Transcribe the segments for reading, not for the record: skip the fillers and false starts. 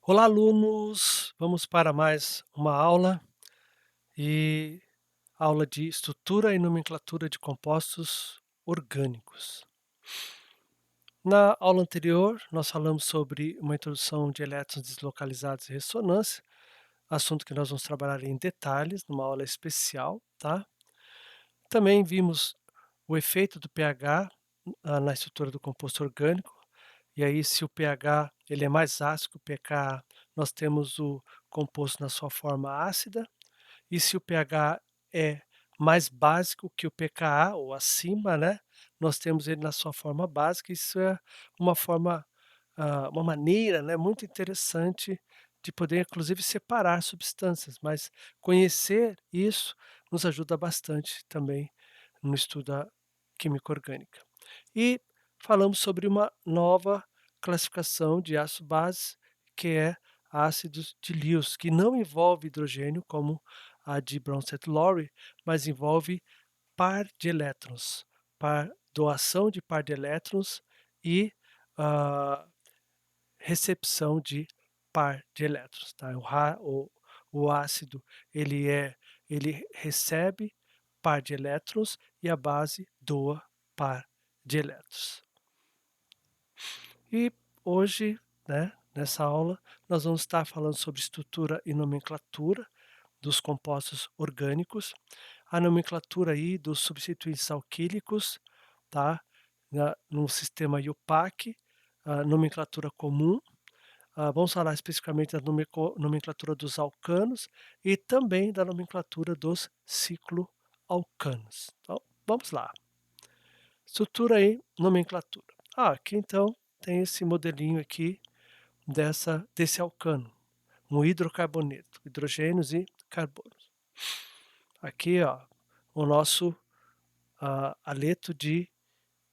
Olá, alunos! Vamos para mais uma aula e aula de estrutura e nomenclatura de compostos orgânicos. Na aula anterior, nós falamos sobre uma introdução de elétrons deslocalizados e ressonância, assunto que nós vamos trabalhar em detalhes numa aula especial, tá? Também vimos o efeito do pH na estrutura do composto orgânico. E aí, se o pH ele é mais ácido que o pKa, nós temos o composto na sua forma ácida, e se o pH é mais básico que o pKa, ou acima, né, nós temos ele na sua forma básica. Isso é uma forma, uma maneira, né, muito interessante de poder, inclusive, separar substâncias, mas conhecer isso nos ajuda bastante também no estudo da química orgânica. E falamos sobre uma nova classificação de ácido-base, que é ácidos de Lewis, que não envolve hidrogênio como a de Bronsted-Lowry, mas envolve par de elétrons, doação de par de elétrons e ah, recepção de par de elétrons. Tá? O ácido ele recebe par de elétrons e a base doa par de elétrons. E hoje, né, nessa aula, nós vamos estar falando sobre estrutura e nomenclatura dos compostos orgânicos, a nomenclatura aí dos substituintes alquílicos, tá? No sistema IUPAC, a nomenclatura comum. Vamos falar especificamente da nomenclatura dos alcanos e também da nomenclatura dos cicloalcanos. Então, vamos lá. Estrutura e nomenclatura. Aqui então tem esse modelinho aqui desse alcano, um hidrocarboneto, hidrogênios e carbonos. Aqui, ó, o nosso aleto de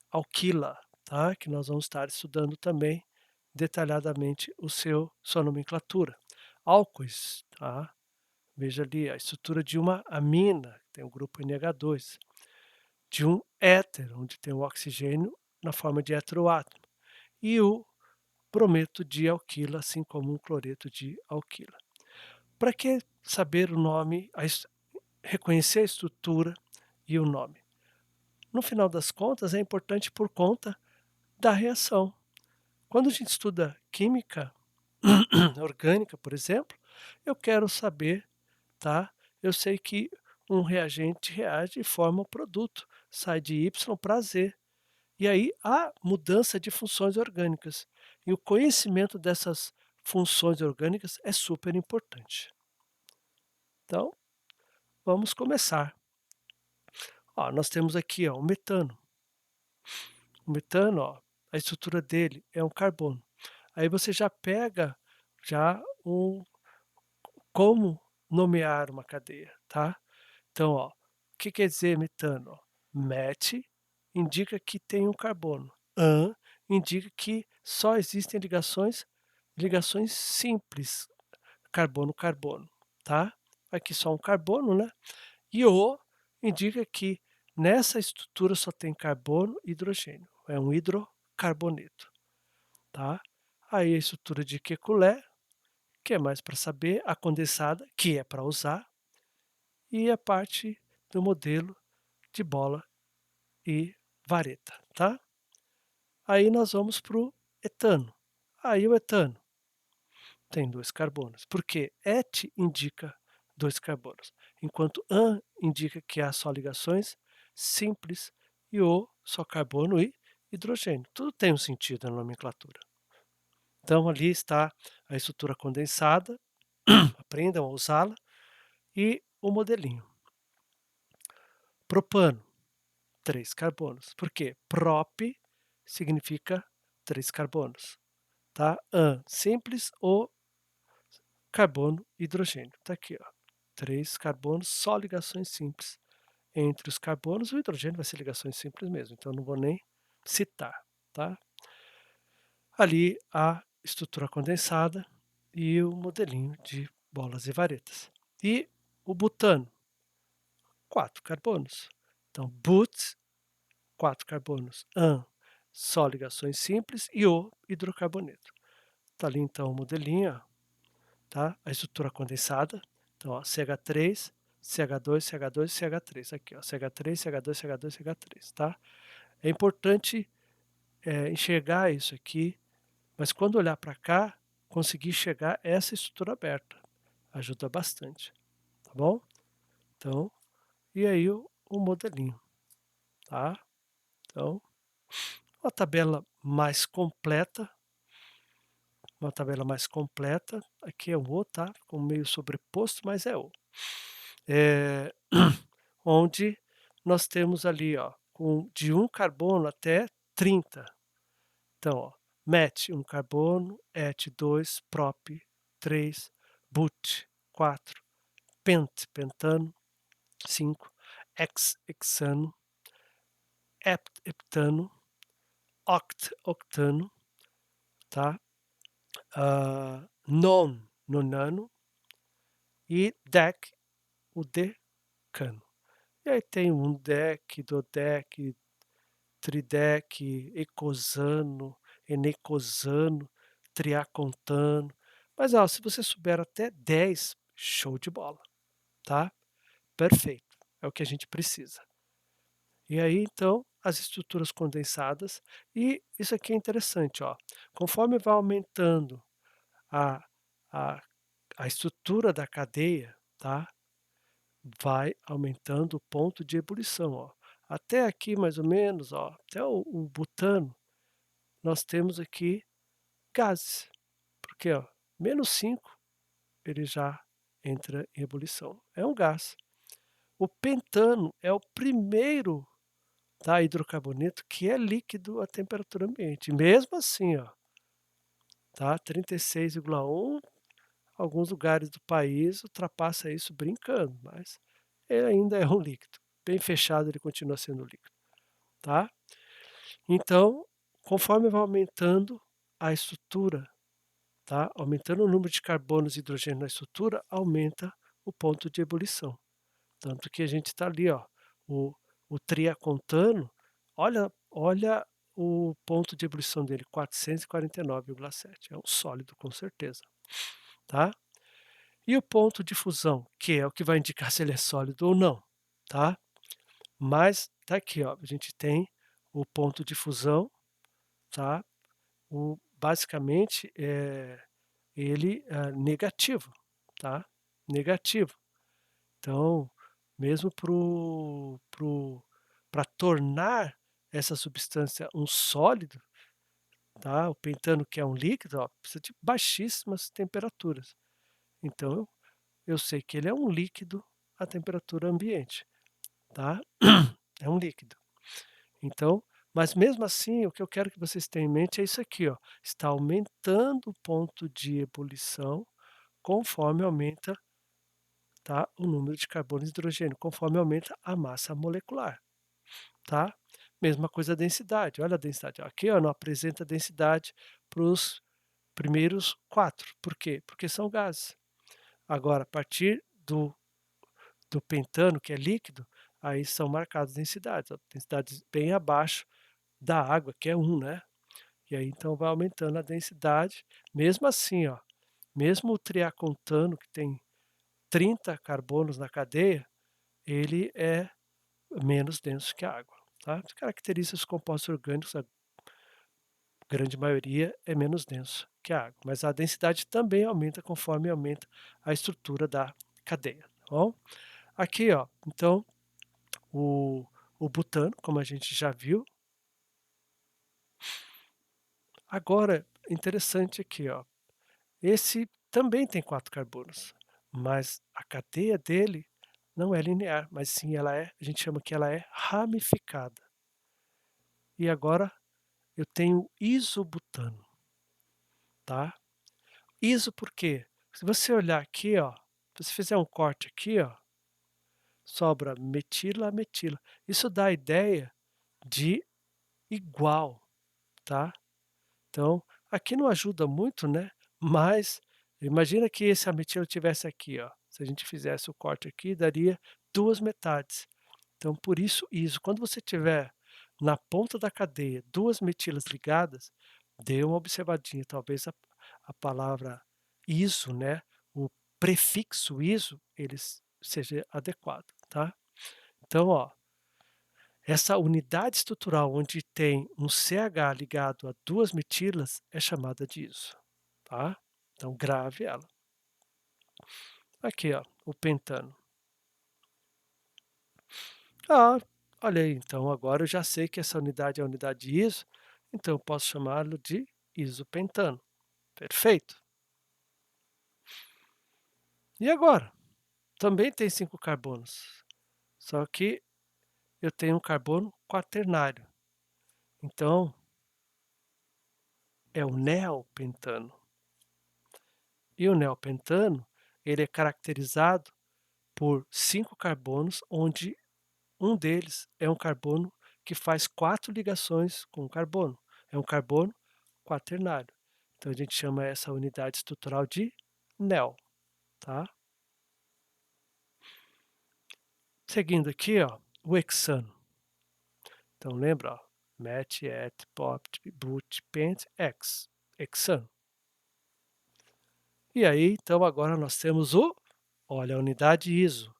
alquila, tá? Que nós vamos estar estudando também detalhadamente sua nomenclatura. Álcoois, tá? Veja ali a estrutura de uma amina, tem o grupo NH2, de um éter, onde tem o oxigênio na forma de heteroátomo, e o brometo de alquila, assim como um cloreto de alquila. Para que saber o nome, reconhecer a estrutura e o nome? No final das contas, é importante por conta da reação. Quando a gente estuda química orgânica, por exemplo, eu quero saber, tá? Eu sei que um reagente reage e forma um produto, sai de Y para Z. E aí há mudança de funções orgânicas. E o conhecimento dessas funções orgânicas é super importante. Então, vamos começar. Nós temos aqui o metano. O metano, a estrutura dele é um carbono. Aí você já pega como nomear uma cadeia, tá? Então, o que quer dizer metano? Met indica que tem um carbono. An indica que só existem ligações simples, carbono-carbono, tá? Aqui só um carbono, né? E O indica que nessa estrutura só tem carbono e hidrogênio. É um hidrocarboneto, tá? Aí a estrutura de Kekulé, que é mais para saber, a condensada, que é para usar, e a parte do modelo de bola e vareta, tá? Aí nós vamos para o etano. Aí o etano tem 2 carbonos, porque et indica 2 carbonos, enquanto an indica que há só ligações simples e O só carbono e hidrogênio. Tudo tem um sentido na nomenclatura. Então ali está a estrutura condensada, aprendam a usá-la, e o modelinho. Propano, 3 carbonos. Por quê? Prop significa 3 carbonos, tá? An, simples, O, carbono, hidrogênio. Tá aqui, ó. 3 carbonos, só ligações simples entre os carbonos. O hidrogênio vai ser ligações simples mesmo, então não vou nem citar, tá? Ali a estrutura condensada e o modelinho de bolas e varetas. E o butano, 4 carbonos. Então, but, 4 carbonos. An, só ligações simples. E O, hidrocarboneto. Está ali então o modelinho. tá? A estrutura condensada. Então, ó, CH3, CH2, CH2, CH3. Aqui, ó, CH3, CH2, CH2, CH3, tá? É importante, enxergar isso aqui, mas quando olhar para cá, conseguir enxergar essa estrutura aberta. Ajuda bastante, tá bom? Então, e aí o modelinho, tá? Então, uma tabela mais completa, uma tabela mais completa, aqui é o O, tá? Ficou meio sobreposto, mas é O. Eh, onde nós temos ali, ó, de um carbono até 30. Então, ó, met, um carbono, et, 2, prop, 3, but, 4, pent, pentano, 5, hex, hexano, hept, heptano, oct, octano, tá? Non, nonano e dec, o decano. E aí tem um dec, dodec, tridec, ecosano, enecosano, triacontano. Mas ó, se você souber até 10, show de bola, tá? Perfeito, é o que a gente precisa. E aí então, as estruturas condensadas, e isso aqui é interessante, ó, conforme vai aumentando a a a estrutura da cadeia, tá, vai aumentando o ponto de ebulição, ó. Até aqui mais ou menos, ó, até o butano, nós temos aqui gases, porque, ó, -5 ele já entra em ebulição, é um gás. O pentano é o primeiro, tá, hidrocarboneto que é líquido a temperatura ambiente, mesmo assim, ó, tá, 36,1, alguns lugares do país ultrapassa isso brincando, mas ele ainda é um líquido. Bem fechado ele continua sendo líquido, tá. Então, conforme vai aumentando a estrutura, tá, aumentando o número de carbonos e hidrogênio na estrutura, aumenta o ponto de ebulição. Tanto que a gente está ali, ó, o o triacontano, olha o ponto de ebulição dele, 449,7, é um sólido com certeza, tá. E o ponto de fusão, que é o que vai indicar se ele é sólido ou não, tá. Mas tá aqui, ó, a gente tem o ponto de fusão, tá, basicamente, ele é negativo, tá, negativo. Então, mesmo para tornar essa substância um sólido, tá, o pentano que é um líquido, ó, precisa de baixíssimas temperaturas. Então, eu sei que ele é um líquido à temperatura ambiente, tá. É um líquido. Então, mas mesmo assim, o que eu quero que vocês tenham em mente é isso aqui, ó, está aumentando o ponto de ebulição conforme aumenta, tá, o número de carbono e hidrogênio, conforme aumenta a massa molecular, tá. Mesma coisa a densidade, olha a densidade, ó, aqui ó, não apresenta densidade para os primeiros 4, por quê? Porque são gases. Agora a partir do pentano, que é líquido, aí são marcadas densidades, ó, densidades bem abaixo da água, que é 1, né. E aí então vai aumentando a densidade, mesmo assim, ó, mesmo o triacontano que tem 30 carbonos na cadeia, ele é menos denso que a água, tá. As características dos compostos orgânicos, a grande maioria é menos denso que a água, mas a densidade também aumenta conforme aumenta a estrutura da cadeia, tá bom. Aqui, ó, então o o butano, como a gente já viu. Agora, interessante aqui, ó, esse também tem 4 carbonos, mas a cadeia dele não é linear, mas sim a gente chama que ela é ramificada. E agora eu tenho isobutano, tá. Iso por quê? Se você olhar aqui, ó, se você fizer um corte aqui, ó, sobra metila, metila. Isso dá a ideia de igual, tá. Então, aqui não ajuda muito, né, mas imagina que esse ametilo tivesse aqui, ó, se a gente fizesse o corte aqui, daria 2 metades. Então, por isso iso. Quando você tiver na ponta da cadeia 2 metilas ligadas, dê uma observadinha, talvez a palavra iso, né, prefixo iso, seja adequado, tá. Então, ó, essa unidade estrutural onde tem um CH ligado a 2 metilas é chamada de iso, tá. Então grave ela. Aqui, ó, o pentano. Ah, olha aí, então agora eu já sei que essa unidade é a unidade de iso, então eu posso chamá-lo de isopentano. Perfeito. E agora? Também tem 5 carbonos, só que eu tenho um carbono quaternário, então é o neopentano. E o neopentano, ele é caracterizado por 5 carbonos, onde um deles é um carbono que faz 4 ligações com o carbono. É um carbono quaternário. Então a gente chama essa unidade estrutural de neo, tá? Seguindo aqui, ó, o hexano. Então lembra, ó, met, et, popt, but, pent, hex, hexano. E aí, então agora nós temos olha, a unidade iso.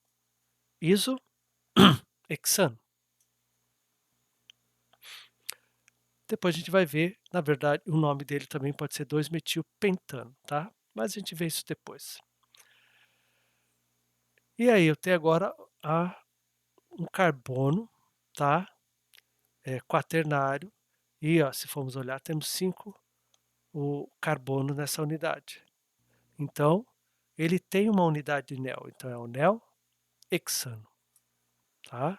Iso, hexano. Depois a gente vai ver, na verdade, o nome dele também pode ser 2-metilpentano, tá? Mas a gente vê isso depois. E aí eu tenho agora a um carbono, tá? Quaternário. E ó, se formos olhar, temos 5 o carbono nessa unidade. Então, ele tem uma unidade de neo, então é o neo-hexano, tá?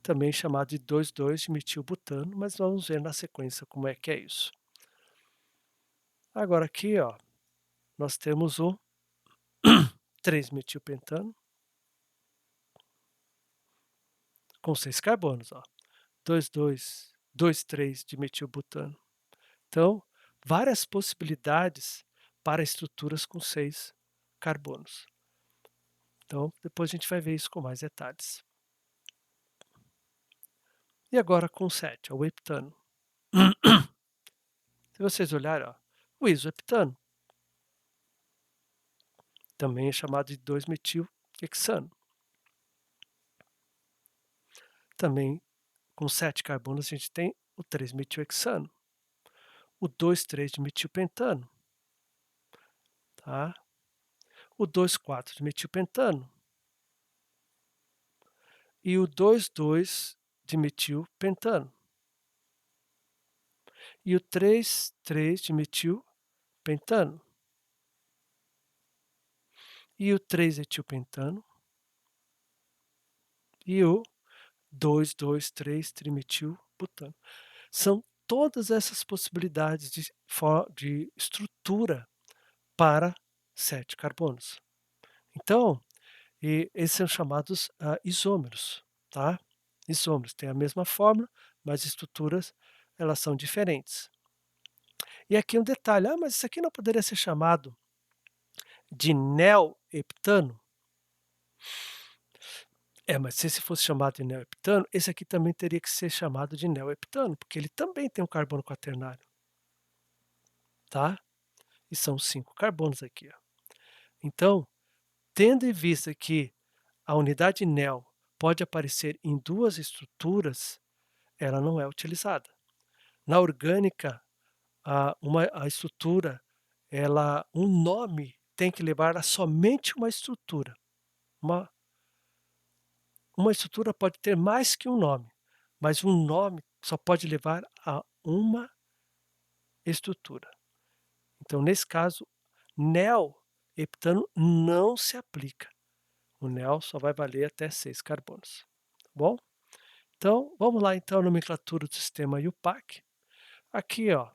Também chamado de 2,2-metilbutano, mas vamos ver na sequência como é que é isso. Agora aqui, ó, nós temos o 3-metilpentano com 6 carbonos, ó. 2,2, 2,3 de metilbutano. Então, várias possibilidades para estruturas com 6 carbonos. Então, depois a gente vai ver isso com mais detalhes. E agora com 7, o heptano. Se vocês olharem, ó, o isoheptano também é chamado de 2-metilhexano. Também com 7 carbonos a gente tem o 3-metilhexano, o 2,3-metilpentano, tá? O 2,4-metilpentano e o 2,2-metilpentano e o 3,3-metilpentano e o 3-etilpentano e o 2,2,3-trimetilbutano. São todas essas possibilidades de estrutura para 7 carbonos. Então, esses são chamados isômeros, tá? Isômeros têm a mesma fórmula, mas estruturas elas são diferentes. E aqui um detalhe, mas isso aqui não poderia ser chamado de neoheptano? Mas se esse fosse chamado de neoheptano, esse aqui também teria que ser chamado de neoheptano, porque ele também tem um carbono quaternário, tá? E são 5 carbonos aqui, ó. Então, tendo em vista que a unidade neo pode aparecer em 2 estruturas, ela não é utilizada. Na orgânica, a estrutura, um nome tem que levar a somente uma estrutura. Uma Uma estrutura pode ter mais que um nome, mas um nome só pode levar a uma estrutura. Então, nesse caso, neo-heptano não se aplica. O neo só vai valer até 6 carbonos, tá bom? Então, vamos lá então a nomenclatura do sistema IUPAC. Aqui, ó,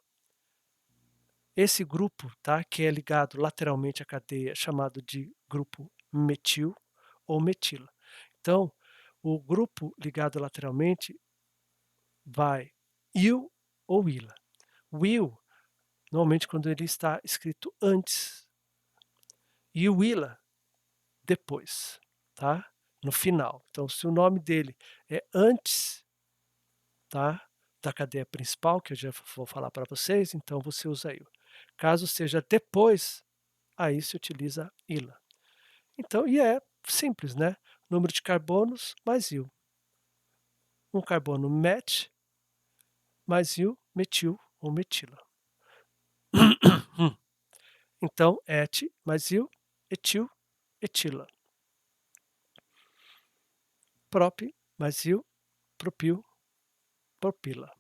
esse grupo, tá, que é ligado lateralmente à cadeia, é chamado de grupo metil ou metila. Então, o grupo ligado lateralmente vai il ou ila. O il, normalmente quando ele está escrito antes, e o ila depois, tá? No final. Então, se o nome dele é antes, tá, da cadeia principal, que eu já vou falar para vocês, então você usa il. Caso seja depois, aí se utiliza ila. Então e é simples, né, número de carbonos mais il. Um carbono met mais il, metil ou metila. Então et mais il, etil, etila. Prop mais il, propil, propila.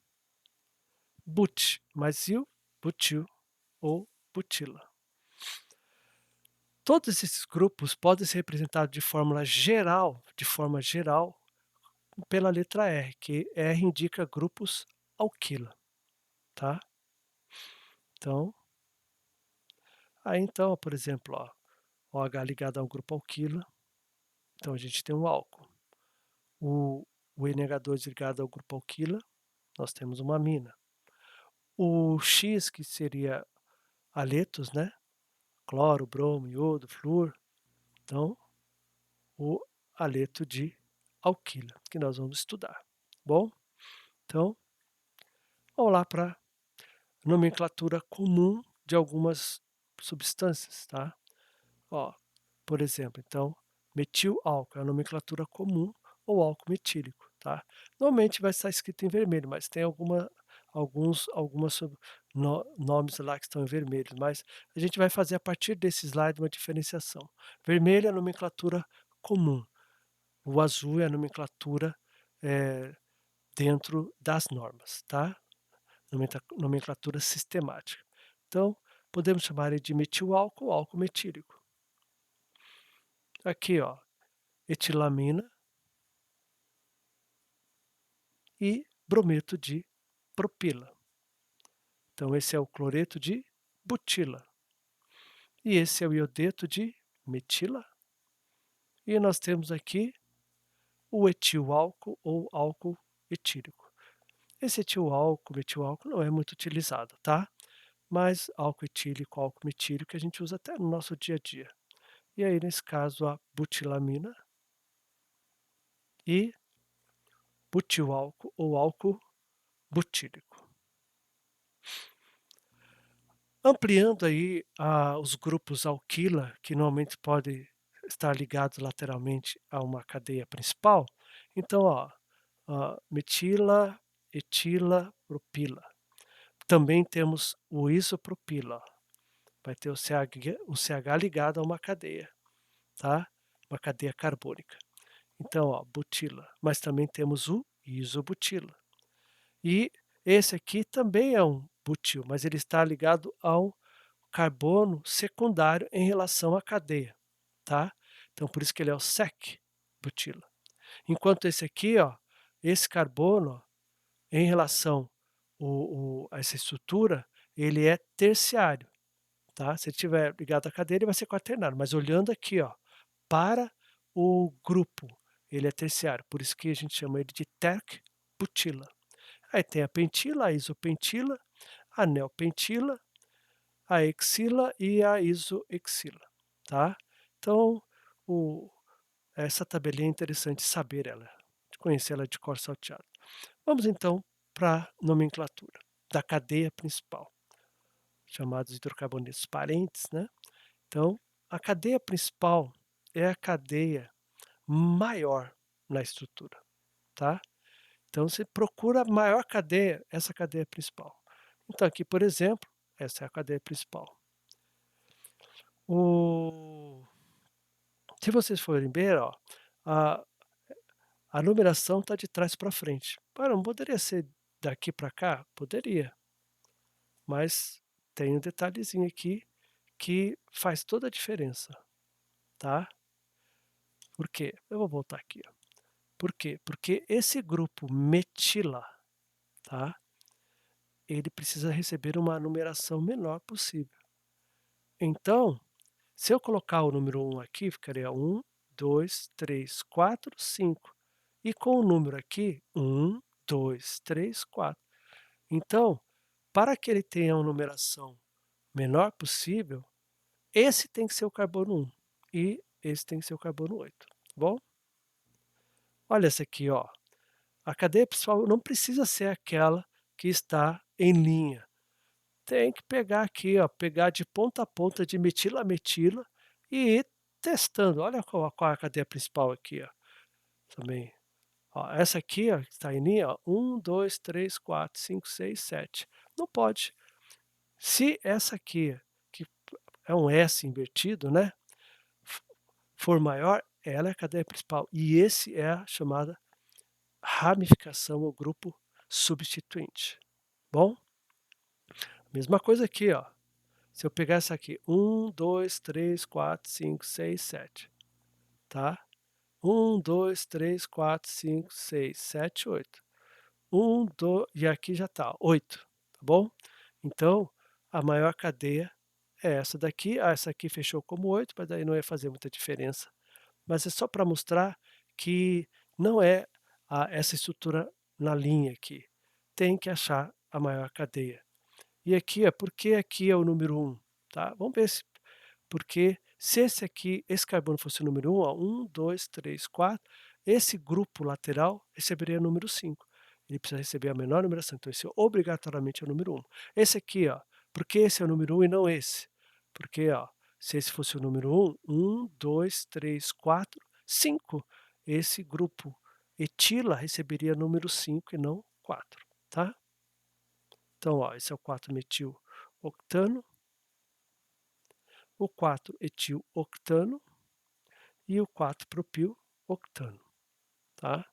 But mais il, butil ou butila. Todos esses grupos podem ser representados de forma geral, pela letra R, que R indica grupos alquila, tá? Então, aí então, por exemplo, ó, OH ligado a um grupo alquila, então a gente tem um álcool. O NH2 ligado ao grupo alquila, nós temos uma amina. O X, que seria aletos, né? Cloro, bromo, iodo, flúor. Então, o aleto de alquila, que nós vamos estudar. Bom, então, vamos lá para nomenclatura comum de algumas substâncias, tá? Ó, por exemplo, então, metil-álcool é a nomenclatura comum ou álcool metílico, tá? Normalmente vai estar escrito em vermelho, mas tem algumas nomes lá que estão em vermelho, mas a gente vai fazer a partir desse slide uma diferenciação. Vermelho é a nomenclatura comum, o azul é a nomenclatura dentro das normas, tá? Nomenclatura sistemática. Então, podemos chamar ele de metil-álcool, álcool metílico. Aqui, ó, etilamina e brometo de propila. Então, esse é o cloreto de butila. E esse é o iodeto de metila. E nós temos aqui o etil-álcool ou álcool etílico. Esse etil-álcool, metil-álcool não é muito utilizado, tá? Mas álcool etílico, álcool metílico a gente usa até no nosso dia a dia. E aí, nesse caso, a butilamina e butil-álcool ou álcool butílico. Ampliando aí os grupos alquila, que normalmente podem estar ligados lateralmente a uma cadeia principal, então, metila, etila, propila. Também temos o isopropila, vai ter o CH ligado a uma cadeia, tá? Uma cadeia carbônica. Então, butila, mas também temos o isobutila. E esse aqui também é um butil, mas ele está ligado ao carbono secundário em relação à cadeia, tá? Então, por isso que ele é o sec butila. Enquanto esse aqui, esse carbono, em relação a essa estrutura, ele é terciário, tá? Se ele estiver ligado à cadeia, ele vai ser quaternário, mas olhando aqui, para o grupo, ele é terciário, por isso que a gente chama ele de tec-butila. Aí tem a pentila, a isopentila, a neopentila, a exila e a isoexila, tá? Então, essa tabelinha é interessante saber ela, conhecer ela de cor salteado. Vamos então para a nomenclatura da cadeia principal, chamados hidrocarbonetos parentes, né? Então, a cadeia principal é a cadeia maior na estrutura, tá? Então, você procura a maior cadeia, essa cadeia principal. Então, aqui, por exemplo, essa é a cadeia principal. Se vocês forem ver, a, a numeração está de trás para frente. Não poderia ser daqui para cá? Poderia, mas tem um detalhezinho aqui que faz toda a diferença, tá? Por quê? Eu vou voltar aqui. Por quê? Porque esse grupo metila, tá? Ele precisa receber uma numeração menor possível. Então, se eu colocar o número 1 aqui, ficaria 1, 2, 3, 4, 5. E com o número aqui, 1, 2, 3, 4. Então, para que ele tenha uma numeração menor possível, esse tem que ser o carbono 1 e esse tem que ser o carbono 8. Bom? Olha essa aqui, ó. A cadeia principal não precisa ser aquela que está em linha. Tem que pegar aqui, ó, pegar de ponta a ponta, de metila a metila, e ir testando. Olha qual é a cadeia principal aqui, ó, também. Ó, essa aqui, ó, que está em linha, ó, 1, 2, 3, 4, 5, 6, 7. Não pode. Se essa aqui, que é um S invertido, né, f for maior, ela é a cadeia principal. E esse é a chamada ramificação ou grupo substituinte. Bom, mesma coisa aqui, ó. Se eu pegar essa aqui, 1, 2, 3, 4, 5, 6, 7, tá? 1, 2, 3, 4, 5, 6, 7, 8. 1, 2 e aqui já tá, 8, tá bom? Então, a maior cadeia é essa daqui. Ah, essa aqui fechou como 8, mas daí não ia fazer muita diferença. Mas é só para mostrar que não é essa estrutura na linha aqui. Tem que achar a maior cadeia. E aqui, por que aqui é o número 1, tá? Vamos ver se porque se esse aqui, esse carbono fosse o número 1, ó, 1, 2, 3, 4, esse grupo lateral receberia o número 5. Ele precisa receber a menor numeração, então esse obrigatoriamente é o número 1. Esse aqui, ó, por que esse é o número 1 e não esse? Porque, ó, se esse fosse o número 1, 1, 2, 3, 4, 5. Esse grupo etila receberia o número 5 e não 4, tá? Então, ó, esse é o 4-metil-octano, o 4-etil-octano e o 4-propil-octano, tá?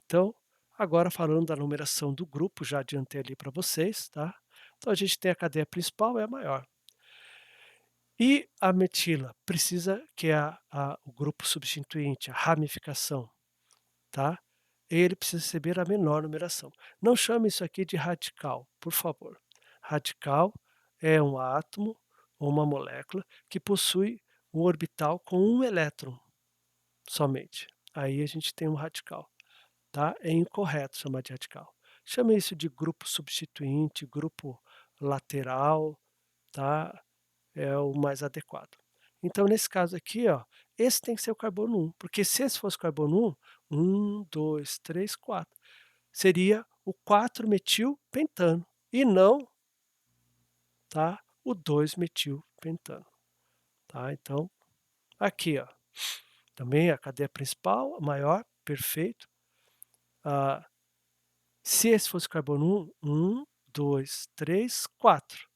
Então, agora falando da numeração do grupo, já adiantei ali para vocês, tá? Então a gente tem a cadeia principal, é a maior. E a metila precisa, que é o grupo substituinte, a ramificação, tá? Ele precisa receber a menor numeração. Não chame isso aqui de radical, por favor. Radical é um átomo ou uma molécula que possui um orbital com um elétron somente. Aí a gente tem um radical, tá? É incorreto chamar de radical. Chame isso de grupo substituinte, grupo lateral, tá? É o mais adequado. Então, nesse caso aqui, ó, esse tem que ser o carbono 1, porque se esse fosse o carbono 1, 2, 3, 4, seria o 4-metil-pentano e não, tá, o 2-metil-pentano, tá? Então, aqui, ó, também a cadeia principal, a maior, perfeito. Ah, se esse fosse o carbono 1, 2, 3, 4.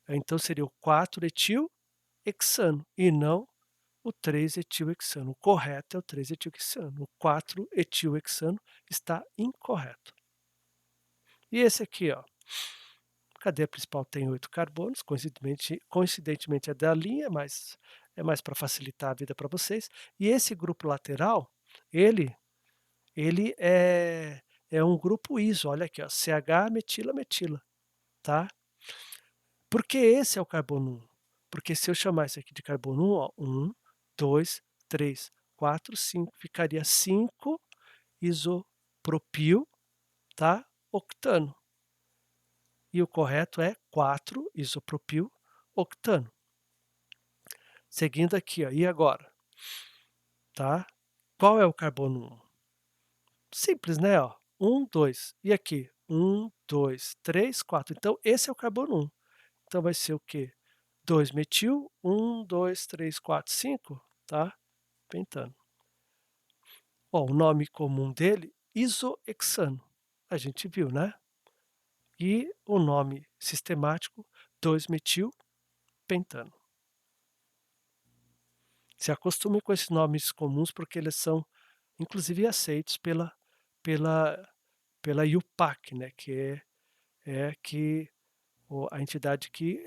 Então seria o 4-etil-hexano e não o 3-etil-hexano. O correto é o 3-etil-hexano. O 4-etil-hexano está incorreto. E esse aqui, ó, a cadeia principal tem 8 carbonos, coincidentemente é da linha, mas é mais para facilitar a vida para vocês. E esse grupo lateral, ele ele é um grupo iso, olha aqui, ó, CH-metila-metila, tá? Por que esse é o carbono 1? Porque se eu chamar isso aqui de carbono 1, ó, 1, 2, 3, 4, 5, ficaria 5 isopropil, tá, octano. E o correto é 4 isopropil octano. Seguindo aqui, ó, e agora? Tá? Qual é o carbono 1? Simples, né, ó, 1, 2. E aqui? 1, 2, 3, 4. Então esse é o carbono 1. Então vai ser o quê? 2-metil, 1, 2, 3, 4, 5, tá? Pentano. Ó, o nome comum dele, isohexano. A gente viu, né? E o nome sistemático, 2-metil-pentano. Se acostume com esses nomes comuns, porque eles são, inclusive, aceitos pela, pela IUPAC, né? Que a entidade que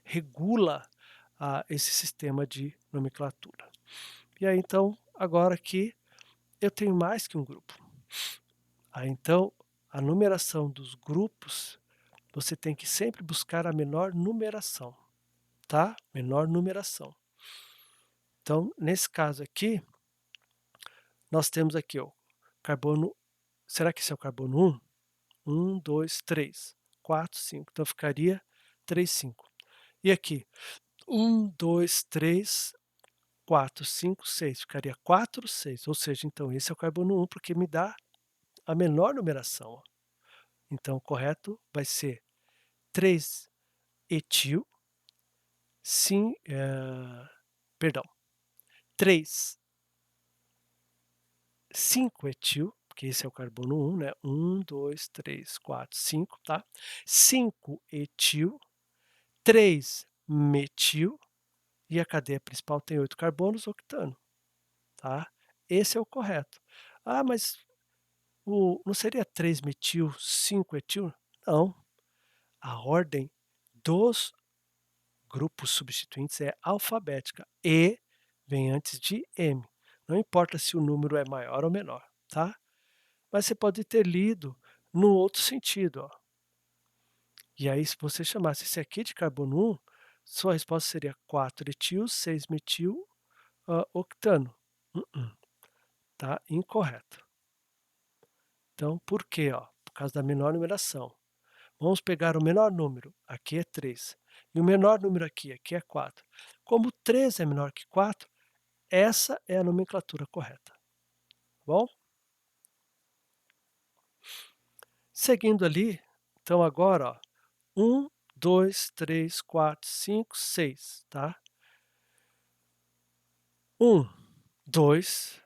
regula esse sistema de nomenclatura. E aí, então, agora aqui eu tenho mais que um grupo. Aí, então, a numeração dos grupos, você tem que sempre buscar a menor numeração, tá? Menor numeração. Então, nesse caso aqui, nós temos aqui, ó, carbono. Será que esse é o carbono 1? 1, 2, 3, 4, 5. Então ficaria 3, 5. E aqui, 1, 2, 3, 4, 5, 6. Ficaria 4, 6. Ou seja, então esse é o carbono 1, porque me dá a menor numeração, ó. Então o correto vai ser 3 etil, perdão, 3 5-etil, porque esse é o carbono 1, né, 1, 2, 3, 4, 5, tá. 5-etil, 3-metil, e a cadeia principal tem 8 carbonos, octano, tá. Esse é o correto. "Ah, mas não seria 3-metil, 5-etil?" Não, a ordem dos grupos substituintes é alfabética, E vem antes de M, não importa se o número é maior ou menor, tá. Mas você pode ter lido no outro sentido, ó. E aí se você chamasse esse aqui de carbono 1, sua resposta seria 4-etil, 6-metil, octano. Tá incorreto. Então por quê, ó? Por causa da menor numeração. Vamos pegar o menor número, aqui é 3, e o menor número aqui é 4. Como 3 é menor que 4, essa é a nomenclatura correta, tá bom? Seguindo ali, então agora, ó, 1, 2, 3, 4, 5, 6, tá? 1, 2,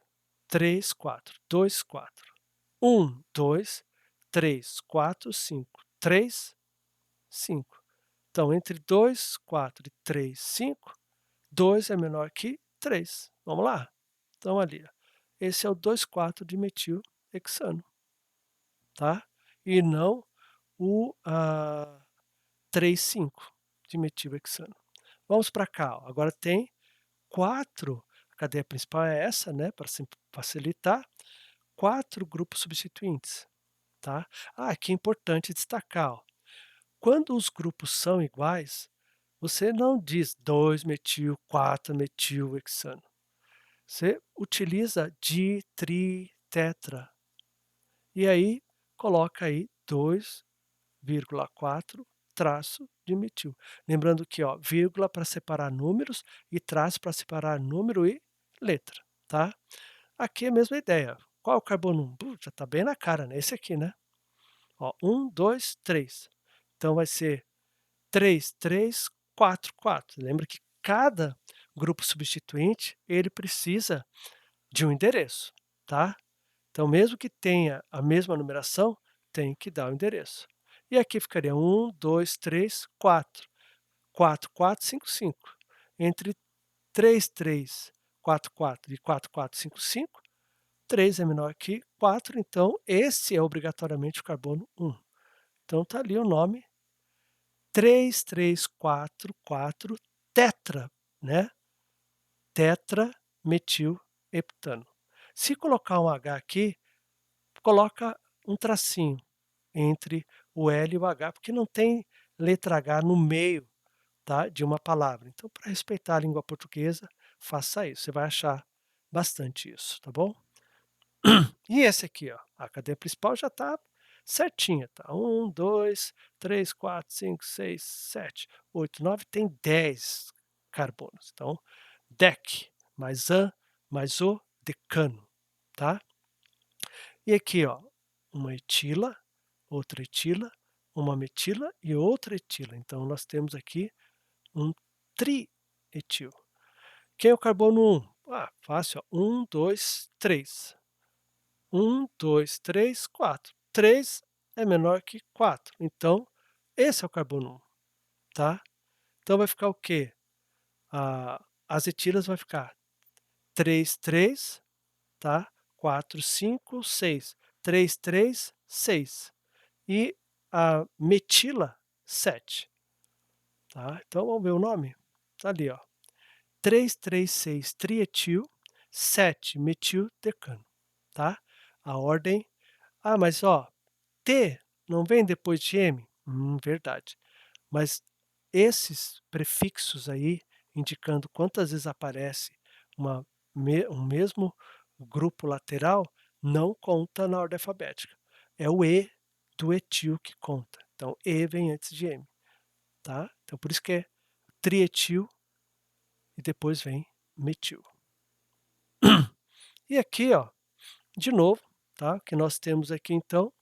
3, 4, 2, 4. 1, 2, 3, 4, 5, 3, 5. Então, entre 2, 4 e 3, 5, 2 é menor que 3. Vamos lá? Então, ali, ó, esse é o 2,4 de metilhexano, tá? E não o 3,5 de metilhexano. Vamos para cá, ó. Agora tem 4, a cadeia principal é essa, né, para facilitar, 4 grupos substituintes, tá? Aqui é importante destacar, ó, quando os grupos são iguais, você não diz 2-metil, 4-metilhexano. Você utiliza di, tri, tetra. E aí coloca aí 2,4 traço de metil. Lembrando que, ó, vírgula para separar números e traço para separar número e letra, tá? Aqui é a mesma ideia. Qual é o carbono 1? Já está bem na cara, né? Esse aqui, né? Ó, 1, 2, 3. Então vai ser 3, 3, 4, 4. Lembra que cada grupo substituinte, ele precisa de um endereço, tá? Então, mesmo que tenha a mesma numeração, tem que dar o endereço. E aqui ficaria 1, 2, 3, 4. 4, 4, 5, 5. Entre 3, 3, 4, 4 e 4, 4, 5, 5, 3 é menor que 4, então esse é obrigatoriamente o carbono 1. Então está ali o nome 3344 tetra, né? Tetrametilheptano. Se colocar um H aqui, coloca um tracinho entre o L e o H, porque não tem letra H no meio, tá, de uma palavra. Então, para respeitar a língua portuguesa, faça isso. Você vai achar bastante isso, tá bom? E esse aqui, ó, a cadeia principal já está certinha, tá? 1, 2, 3, 4, 5, 6, 7, 8, 9, tem 10 carbonos. Então, dec mais an mais o decano, tá? E aqui, ó, uma etila, outra etila, uma metila e outra etila. Então, nós temos aqui um trietil. Quem é o carbono 1? Fácil, ó. 1, 2, 3. 1, 2, 3, 4. 3 é menor que 4. Então, esse é o carbono 1, tá? Então, vai ficar o quê? As etilas vai ficar 3, 3, tá? 4, 5, 6. 3, 3, 6. E a metila, 7. Tá? Então, vamos ver o nome? Tá ali, ó. 3,3,6 trietil, 7 decano, tá? A ordem. Mas ó, T não vem depois de M? Verdade. Mas esses prefixos aí, indicando quantas vezes aparece um mesmo grupo lateral, não conta na ordem alfabética. É o E do etil que conta. Então, E vem antes de M, tá? Então, por isso que é trietil e depois vem metil. E aqui, ó, de novo, tá? O que nós temos aqui então,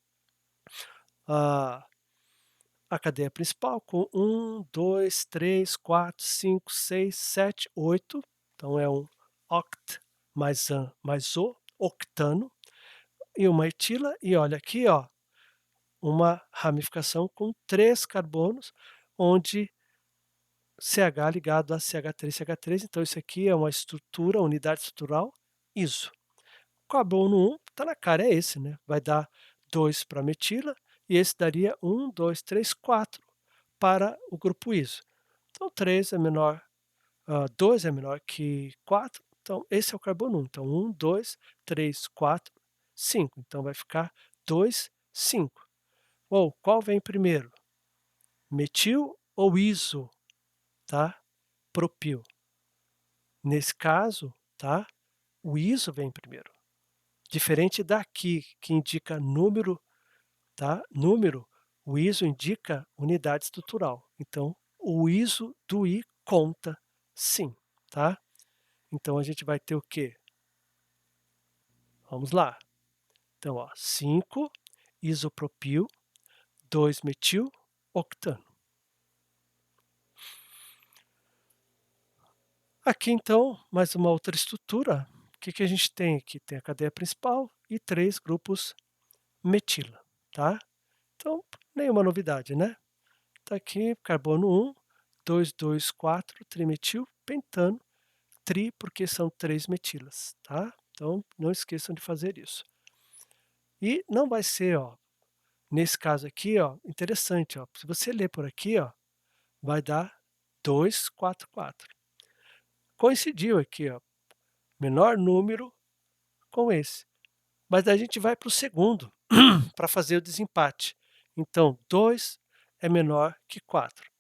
a, a cadeia principal com 1, 2, 3, 4, 5, 6, 7, 8. Então é um oct mais an mais o, octano, e uma etila, e olha aqui, ó, uma ramificação com 3 carbonos, onde CH ligado a CH3, então isso aqui é uma estrutura, unidade estrutural iso. Carbono 1 está na cara, é esse, né? Vai dar 2 para a metila, e esse daria 1, 2, 3, 4 para o grupo iso. Então 3 é menor, 2 é menor que 4, então esse é o carbono 1. Então 1, 2, 3, 4, 5. Então vai ficar 2, 5. Ou qual vem primeiro? Metil ou iso, tá? Propil. Nesse caso, tá? O iso vem primeiro. Diferente daqui, que indica número, tá? Número, o ISO indica unidade estrutural. Então, o ISO do I conta sim, tá? Então, a gente vai ter o quê? Vamos lá. Então, ó, 5 isopropil, 2 metil octano. Aqui, então, mais uma outra estrutura. O que a gente tem aqui? Tem a cadeia principal e 3 grupos metila, tá? Então, nenhuma novidade, né? Tá aqui carbono 1, 2, 2, 4, trimetil, pentano, tri porque são 3 metilas, tá? Então, não esqueçam de fazer isso. E não vai ser, ó, nesse caso aqui, ó, interessante, ó, se você ler por aqui, ó, vai dar 2, 4, 4. Coincidiu aqui, ó, menor número com esse. Mas daí a gente vai para o segundo, para fazer o desempate. Então, 2 é menor que 4.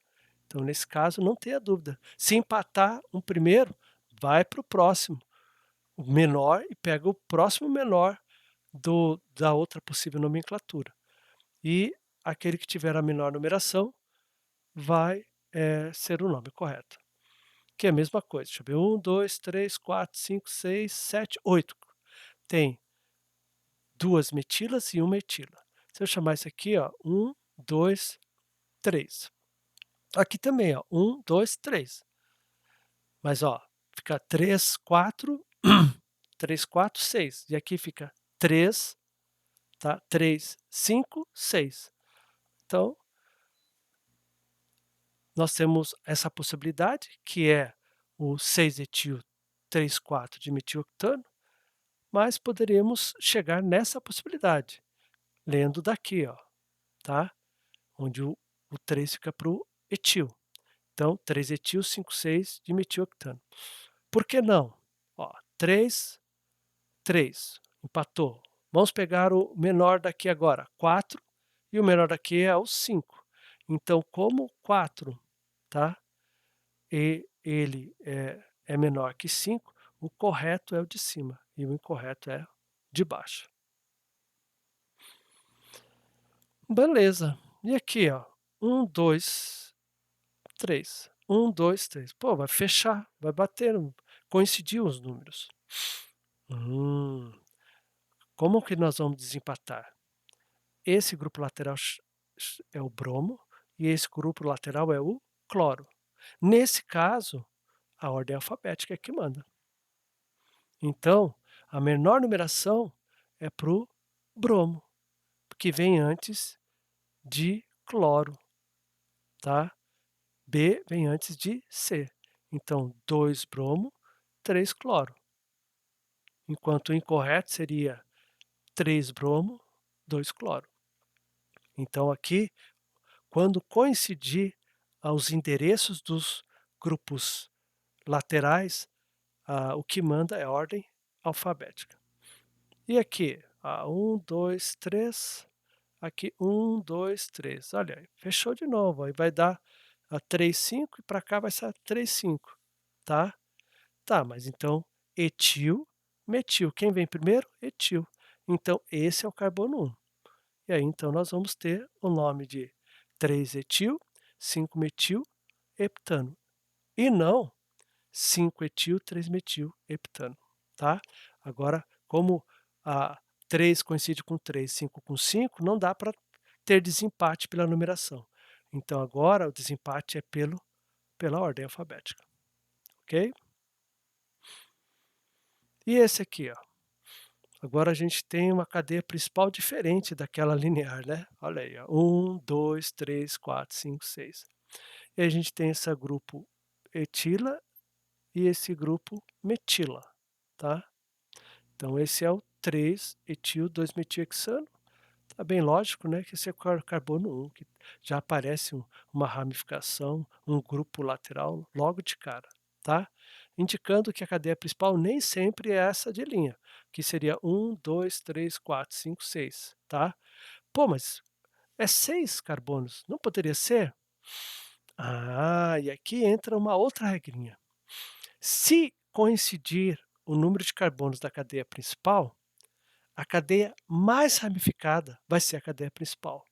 Então, nesse caso, não tenha dúvida. Se empatar um primeiro, vai para o próximo, o menor, e pega o próximo menor da outra possível nomenclatura. E aquele que tiver a menor numeração vai ser o nome correto. Que é a mesma coisa. Deixa eu ver. 1, 2, 3, 4, 5, 6, 7, 8. Tem 2 metilas e 1 etila. Se eu chamar isso aqui, ó, 1, 2, 3. Aqui também, ó, 1, 2, 3. Mas, ó, fica 3, 4, 3, 4, 6. E aqui fica 3, tá? 3, 5, 6. Então, nós temos essa possibilidade, que é o 6-etil 3,4 de metiloctano, mas poderíamos chegar nessa possibilidade, lendo daqui, ó, tá? Onde o 3 fica para o etil. Então, 3-etil 5,6 de metiloctano. Por que não? Ó, 3, 3, empatou. Vamos pegar o menor daqui agora, 4, e o menor daqui é o 5. Então, como 4, tá? E ele é menor que 5, o correto é o de cima e o incorreto é de baixo. Beleza. E aqui, ó, 1, 2, 3. 1, 2, 3. Pô, vai fechar, vai bater, coincidiu os números. Como que nós vamos desempatar? Esse grupo lateral é o bromo e esse grupo lateral é o cloro. Nesse caso, a ordem alfabética é que manda. Então, a menor numeração é para o bromo, que vem antes de cloro, tá? B vem antes de C. Então, 2 bromo, 3 cloro. Enquanto o incorreto seria 3 bromo, 2 cloro. Então, aqui, quando coincidir os endereços dos grupos laterais, o que manda é a ordem alfabética. E aqui, 1, 2, 3, aqui 1, 2, 3. Olha aí, fechou de novo, aí vai dar 3, 5 e para cá vai ser 3, 5, tá? Tá, mas então etil, metil. Quem vem primeiro? Etil. Então esse é o carbono 1. E aí então nós vamos ter o nome de 3-etil, 5-metil, heptano. E não 5-etil, 3-metil, heptano, tá? Agora, como a 3 coincide com 3, 5 com 5, não dá para ter desempate pela numeração. Então agora o desempate é pela ordem alfabética, ok? E esse aqui, ó, agora a gente tem uma cadeia principal diferente daquela linear, né? Olha aí, ó, 1, 2, 3, 4, 5, 6. E a gente tem esse grupo etila e esse grupo metila, tá? Então esse é o 3-etil 2-metilhexano. Tá bem lógico, né, que esse é o carbono 1, que já aparece uma ramificação, um grupo lateral logo de cara, tá? Indicando que a cadeia principal nem sempre é essa de linha, que seria 1, 2, 3, 4, 5, 6, tá? Pô, mas é 6 carbonos, não poderia ser? Ah, e aqui entra uma outra regrinha. Se coincidir o número de carbonos da cadeia principal, a cadeia mais ramificada vai ser a cadeia principal.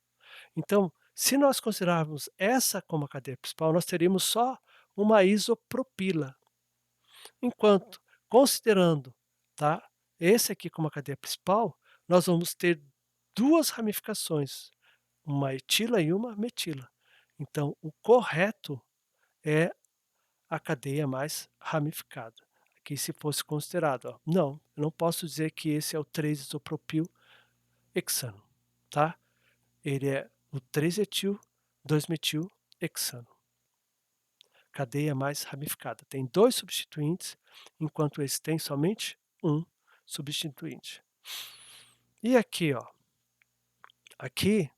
Então, se nós considerarmos essa como a cadeia principal, nós teríamos só uma isopropila. Enquanto, considerando, tá, esse aqui como a cadeia principal, nós vamos ter duas ramificações, uma etila e uma metila. Então, o correto é a cadeia mais ramificada. Aqui se fosse considerado, ó, não, eu não posso dizer que esse é o 3-isopropil hexano, tá? Ele é o 3-etil 2-metil hexano. Cadeia mais ramificada. Tem dois substituintes, enquanto esse tem somente um substituinte. E aqui, ó, aqui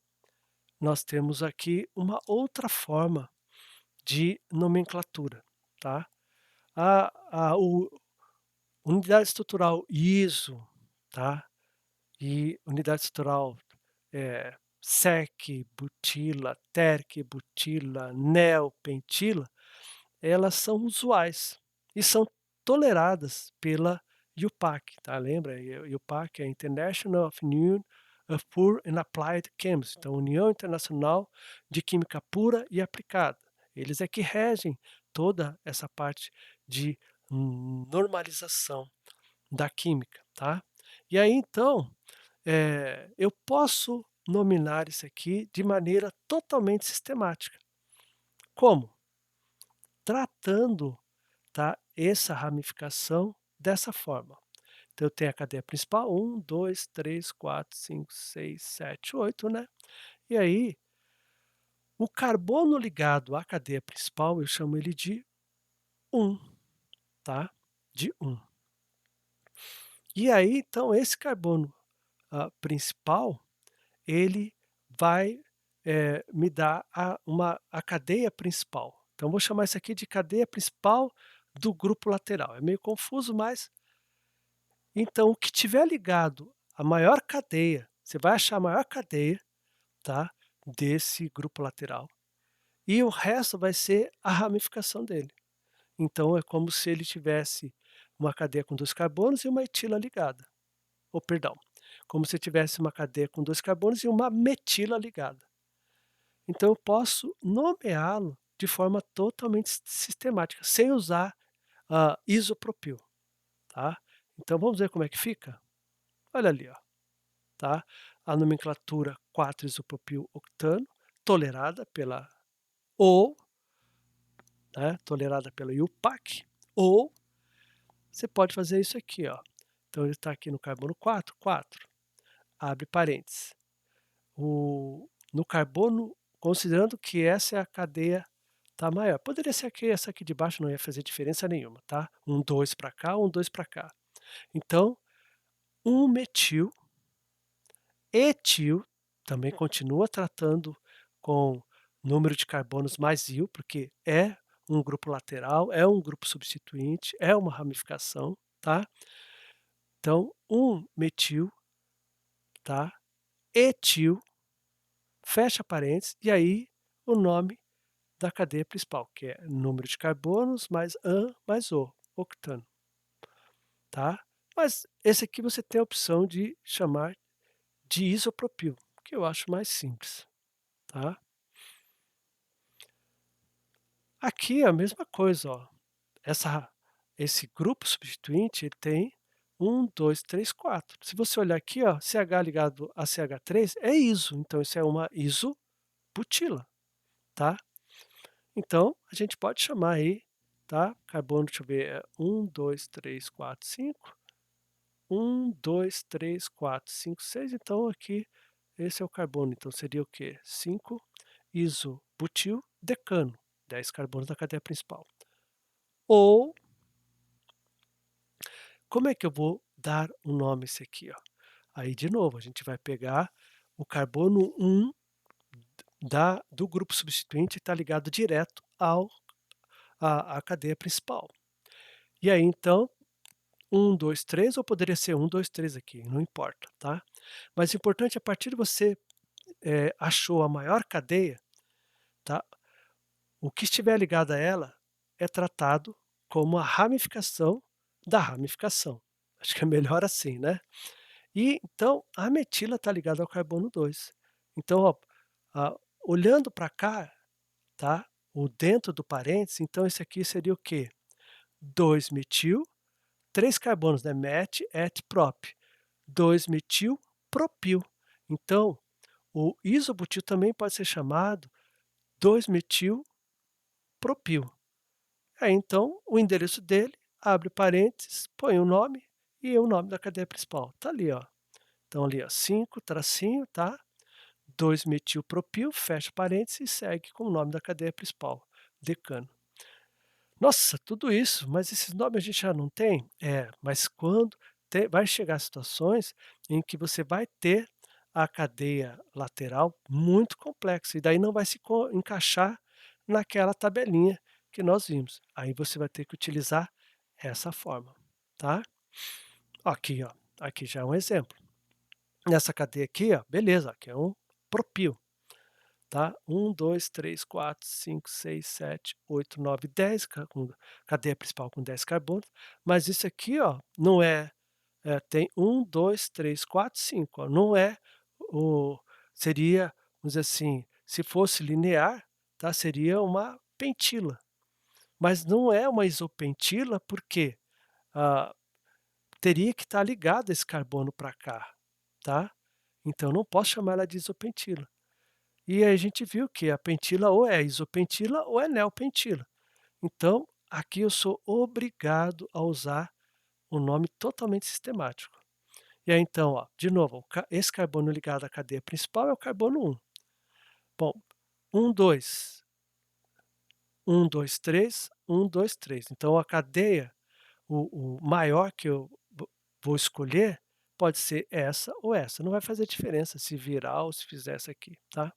nós temos aqui uma outra forma de nomenclatura, tá? O unidade estrutural ISO, tá? E unidade estrutural SEC, butila, terc, butila, nel, pentila, elas são usuais e são toleradas pela IUPAC, tá? Lembra? IUPAC é International Union of Pure and Applied Chemistry, então União Internacional de Química Pura e Aplicada. Eles é que regem toda essa parte de normalização da química, tá? E aí então, eu posso nominar isso aqui de maneira totalmente sistemática. Como? Tratando, tá, essa ramificação dessa forma. Então eu tenho a cadeia principal, 1, 2, 3, 4, 5, 6, 7, 8, né? E aí, o carbono ligado à cadeia principal, eu chamo ele de 1, tá? De 1. E aí, então, esse carbono principal, ele vai me dar a cadeia principal. Então, vou chamar isso aqui de cadeia principal do grupo lateral. É meio confuso, mas então o que tiver ligado à maior cadeia, você vai achar a maior cadeia, tá, desse grupo lateral. E o resto vai ser a ramificação dele. Então é como se ele tivesse uma cadeia com 2 carbonos e uma etila ligada. Ou perdão, como se tivesse uma cadeia com 2 carbonos e uma metila ligada. Então eu posso nomeá-lo de forma totalmente sistemática, sem usar isopropil, tá. Então vamos ver como é que fica? Olha ali, ó, tá. A nomenclatura 4-isopropil octano, tolerada pela ou, né, tolerada pela IUPAC, ou você pode fazer isso aqui, ó. Então ele está aqui no carbono 4, 4, abre parênteses. No carbono, considerando que essa é a cadeia tá maior. Poderia ser que essa aqui de baixo não ia fazer diferença nenhuma, tá? Um 2 para cá, um 2 para cá. Então, um metil, etil, também continua tratando com número de carbonos mais il, porque é um grupo lateral, é um grupo substituinte, é uma ramificação, tá? Então, um metil, tá? Etil, fecha parênteses, e aí o nome da cadeia principal, que é número de carbonos mais an mais o, octano, tá? Mas esse aqui você tem a opção de chamar de isopropil, que eu acho mais simples, tá? Aqui é a mesma coisa, ó. Essa, esse grupo substituinte ele tem 1, 2, 3, 4. Se você olhar aqui, ó, CH ligado a CH3 é iso, então isso é uma isobutila, tá. Então, a gente pode chamar aí, tá, carbono, deixa eu ver, 1, 2, 3, 4, 5. 1, 2, 3, 4, 5, 6. Então aqui, esse é o carbono, então seria o quê? 5 isobutil-decano, 10 carbonos da cadeia principal. Ou, como é que eu vou dar o nome a esse aqui, ó? Aí de novo, a gente vai pegar o carbono 1 do grupo substituinte, está ligado direto à cadeia principal. E aí então, 1, 2, 3, ou poderia ser 1, 2, 3 aqui, não importa, tá? Mas o importante é a partir de você achou a maior cadeia, tá? O que estiver ligado a ela é tratado como a ramificação da ramificação. Acho que é melhor assim, né? E então a metila está ligada ao carbono 2. Então, ó, ah, olhando para cá, tá? O dentro do parênteses, então esse aqui seria o quê? 2-metil, 3 carbonos, né? Met, et, prop. 2-metil-propil. Então, o isobutil também pode ser chamado 2-metil-propil. Aí então o endereço dele, abre parênteses, põe o nome e o nome da cadeia principal. Tá ali, ó. Então ali, ó, 5 tracinho, tá? 2-metilpropil, fecha parênteses e segue com o nome da cadeia principal, decano. Nossa, tudo isso, mas esses nomes a gente já não tem? É, mas quando vai chegar situações em que você vai ter a cadeia lateral muito complexa, e daí não vai se encaixar naquela tabelinha que nós vimos. Aí você vai ter que utilizar essa forma, tá? Aqui, ó, aqui já é um exemplo. Nessa cadeia aqui, ó, beleza, aqui é um propil. Tá? 1, 2, 3, 4, 5, 6, 7, 8, 9, 10, com cadeia principal com 10 carbonos, mas isso aqui, ó, não tem 1, 2, 3, 4, 5, ó, não é o seria, vamos dizer assim, se fosse linear, tá, seria uma pentila, mas não é uma isopentila, porque ah, teria que estar ligado esse carbono para cá, tá? Então não posso chamar ela de isopentila. E aí a gente viu que a pentila ou é isopentila ou é neopentila. Então, aqui eu sou obrigado a usar um nome totalmente sistemático. E aí então, ó, de novo, esse carbono ligado à cadeia principal é o carbono 1. Bom, 1, 2, 1, 2, 3, 1, 2, 3. Então a cadeia, o maior que eu vou escolher pode ser essa ou essa. Não vai fazer diferença se virar ou se fizer essa aqui, tá?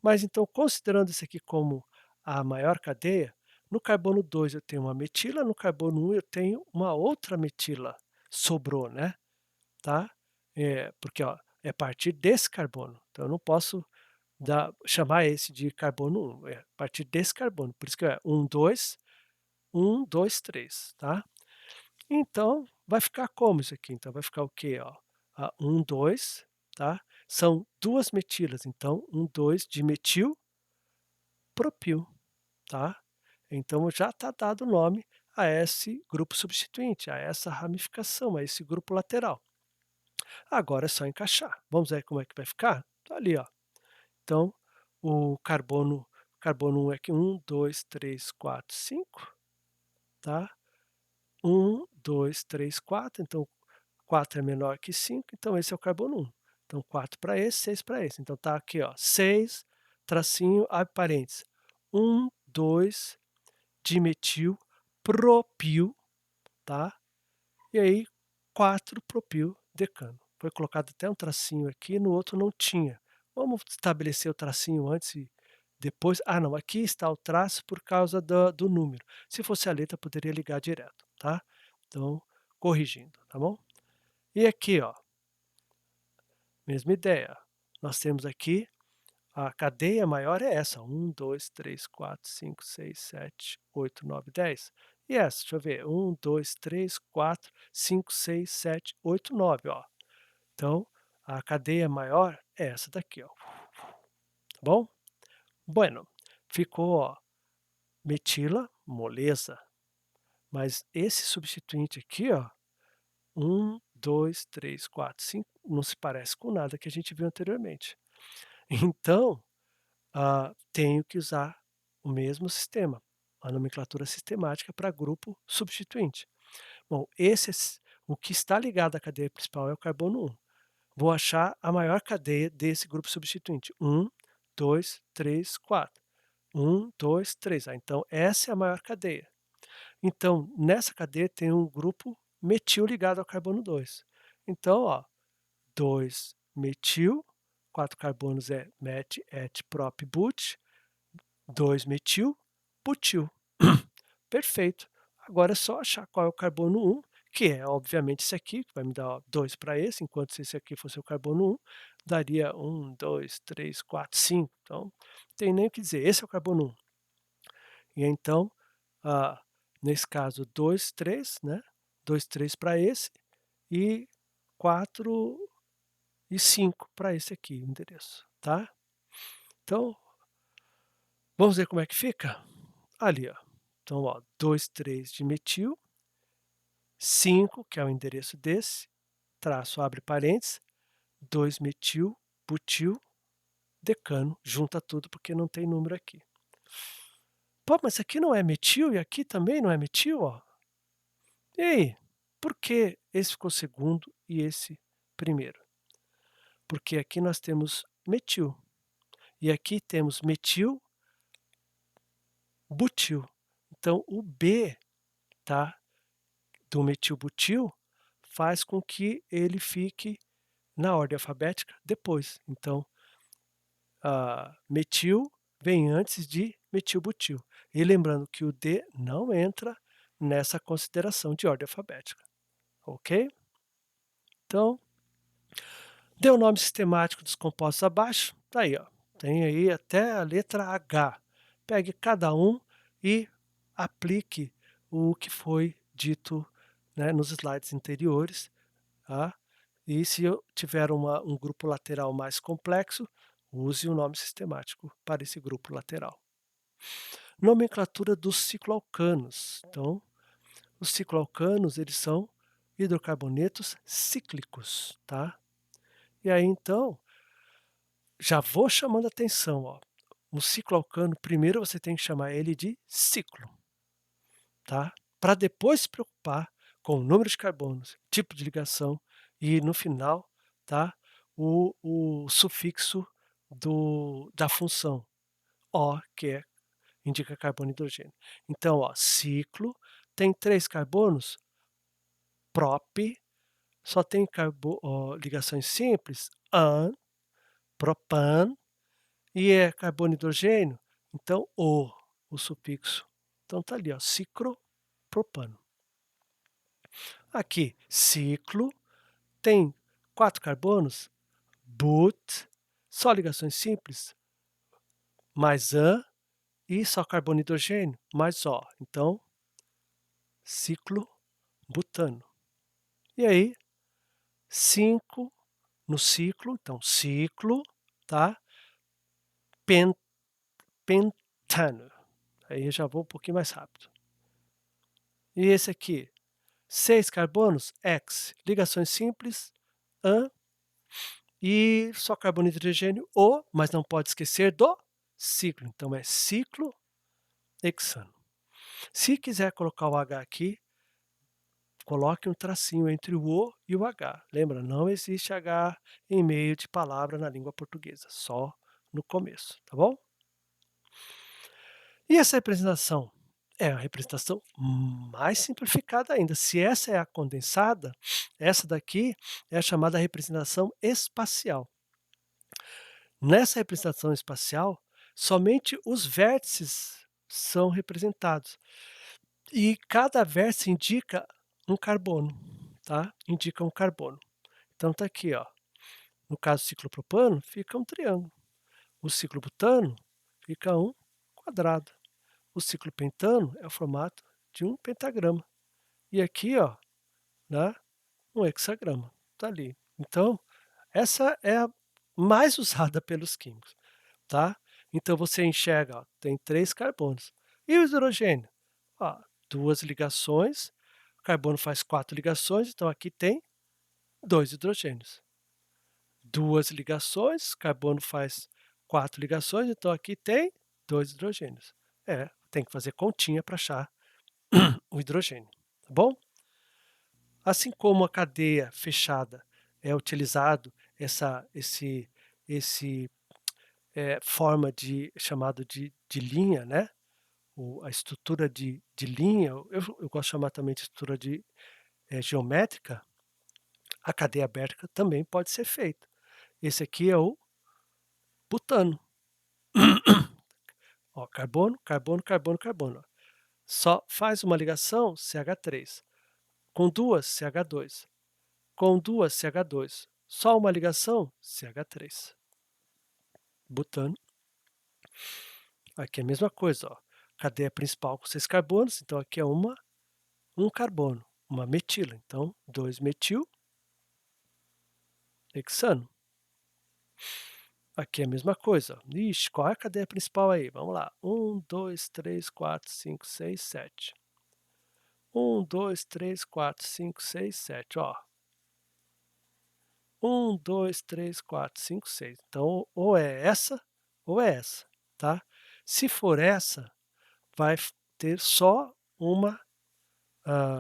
Mas então, considerando isso aqui como a maior cadeia, no carbono 2 eu tenho uma metila, no carbono 1 eu tenho uma outra metila, sobrou, né, tá? Porque, ó, é a partir desse carbono, então eu não posso chamar esse de carbono 1, é a partir desse carbono, por isso que é 1, 2, 1, 2, 3, tá? Então, vai ficar como isso aqui? Então vai ficar o quê, ó? 1, 2, tá? São 2 metilas, então 1, 2 dimetil propil, tá? Então já está dado o nome a esse grupo substituinte, a essa ramificação, a esse grupo lateral. Agora é só encaixar. Vamos ver como é que vai ficar? Tá ali, ó. Então, o carbono 1 é aqui 1, 2, 3, 4, 5, tá? 1, 2, 3, 4, então 4 é menor que 5, então esse é o carbono 1. Então 4 para esse, 6 para esse. Então tá aqui, ó, 6, tracinho, abre parênteses, 1, 2, dimetilpropil, tá? E aí 4-propil-decano. Foi colocado até um tracinho aqui, no outro não tinha. Vamos estabelecer o tracinho antes e depois. Ah, não, aqui está o traço por causa do número. Se fosse a letra, poderia ligar direto, tá? Então, corrigindo, tá bom? E aqui, ó, mesma ideia. Nós temos aqui a cadeia maior é essa, 1, 2, 3, 4, 5, 6, 7, 8, 9, 10. E essa, deixa eu ver, 1, 2, 3, 4, 5, 6, 7, 8, 9, ó. Então, a cadeia maior é essa daqui, ó. Tá bom? Bueno, ficou, ó, metila, moleza. Mas esse substituinte aqui, ó, 1, 2, 3, 4, 5, não se parece com nada que a gente viu anteriormente. Então, tenho que usar o mesmo sistema, a nomenclatura sistemática para grupo substituinte. Bom, o que está ligado à cadeia principal é o carbono 1. Vou achar a maior cadeia desse grupo substituinte. 1, 2, 3, 4. 1, 2, 3. Então essa é a maior cadeia. Então, nessa cadeia tem um grupo metil ligado ao carbono 2. Então, ó, 2 metil, 4 carbonos é met, et, prop, but, 2 metil, butil. Perfeito. Agora é só achar qual é o carbono 1, que é obviamente esse aqui, que vai me dar 2 para esse, enquanto se esse aqui fosse o carbono 1, daria 1, 2, 3, 4, 5. Então, não tem nem o que dizer, esse é o carbono 1. E então, ah, nesse caso 2, 3, né? 2, 3 para esse e 4 e 5 para esse aqui, o endereço, tá? Então, vamos ver como é que fica? Ali, ó. Então, ó, 2, 3 de metil, 5, que é o endereço desse, traço, abre parênteses, 2 metil, butil, decano, junta tudo porque não tem número aqui. Pô, mas aqui não é metil e aqui também não é metil, ó. E aí, por que esse ficou segundo e esse primeiro? Porque aqui nós temos metil e aqui temos metil, butil. Então o B, tá, do metilbutil faz com que ele fique na ordem alfabética depois. Então, metil vem antes de metilbutil. E lembrando que o D não entra nessa consideração de ordem alfabética, ok? Então, deu o nome sistemático dos compostos abaixo, tá aí, ó. Tem aí até a letra H. Pegue cada um e aplique o que foi dito, né, nos slides anteriores, tá? E se eu tiver um grupo lateral mais complexo, use o nome sistemático para esse grupo lateral. Nomenclatura dos cicloalcanos. Então, os cicloalcanos, eles são hidrocarbonetos cíclicos, tá? E aí, então, já vou chamando a atenção, ó. Um cicloalcano, primeiro você tem que chamar ele de ciclo, tá? Para depois se preocupar com o número de carbonos, tipo de ligação e no final, tá? O sufixo da função O, que indica carbono e hidrogênio. Então, ó, ciclo tem 3 carbonos, prop, só tem ligações simples, an, propan, e é carbono e hidrogênio, então o sufixo. Então tá ali, ó, ciclopropano. Aqui, ciclo, tem 4 carbonos, but, só ligações simples, mais an, e só carbono e hidrogênio, mais O. Então, ciclobutano. E aí, 5 no ciclo, então ciclo, tá? Pen, pentano. Aí eu já vou um pouquinho mais rápido. E esse aqui, 6 carbonos, X, ligações simples, an, e só carbono e hidrogênio, O, mas não pode esquecer do ciclo. Então é ciclo hexano. Se quiser colocar o H aqui, coloque um tracinho entre o O e o H. Lembra, não existe H em meio de palavra na língua portuguesa, só no começo, tá bom? E essa representação é a representação mais simplificada ainda. Se essa é a condensada, essa daqui é a chamada representação espacial. Nessa representação espacial, somente os vértices são representados. E cada vértice indica um carbono, tá? Indica um carbono. Então tá aqui, ó. No caso do ciclopropano, fica um triângulo. O ciclobutano fica um quadrado. O ciclopentano é o formato de um pentagrama. E aqui, ó, né, um hexagrama. Tá ali. Então, essa é a mais usada pelos químicos, tá? Então você enxerga, ó, tem 3 carbonos. E o hidrogênio? Ó, 2 ligações, o carbono faz 4 ligações, então aqui tem 2 hidrogênios. 2 ligações, carbono faz 4 ligações, então aqui tem 2 hidrogênios. Tem que fazer continha para achar o hidrogênio, tá bom? Assim como a cadeia fechada é utilizado esse forma de chamado de linha, né, a estrutura de linha, eu gosto de chamar também de estrutura geométrica, a cadeia aberta também pode ser feita. Esse aqui é o butano. Ó, carbono, carbono, carbono, carbono. Só faz uma ligação CH3, com duas CH2, com duas CH2. Só uma ligação CH3. Butano. Aqui é a mesma coisa, ó. Cadeia principal com 6 carbonos, então aqui é um carbono, uma metila. Então, 2 metil hexano. Aqui é a mesma coisa. Ixi, qual é a cadeia principal aí? Vamos lá. 1, 2, 3, 4, 5, 6, 7. 1, 2, 3, 4, 5, 6, 7. Ó. 1, 2, 3, 4, 5, 6. Então, ou é essa, tá? Se for essa, vai ter só uma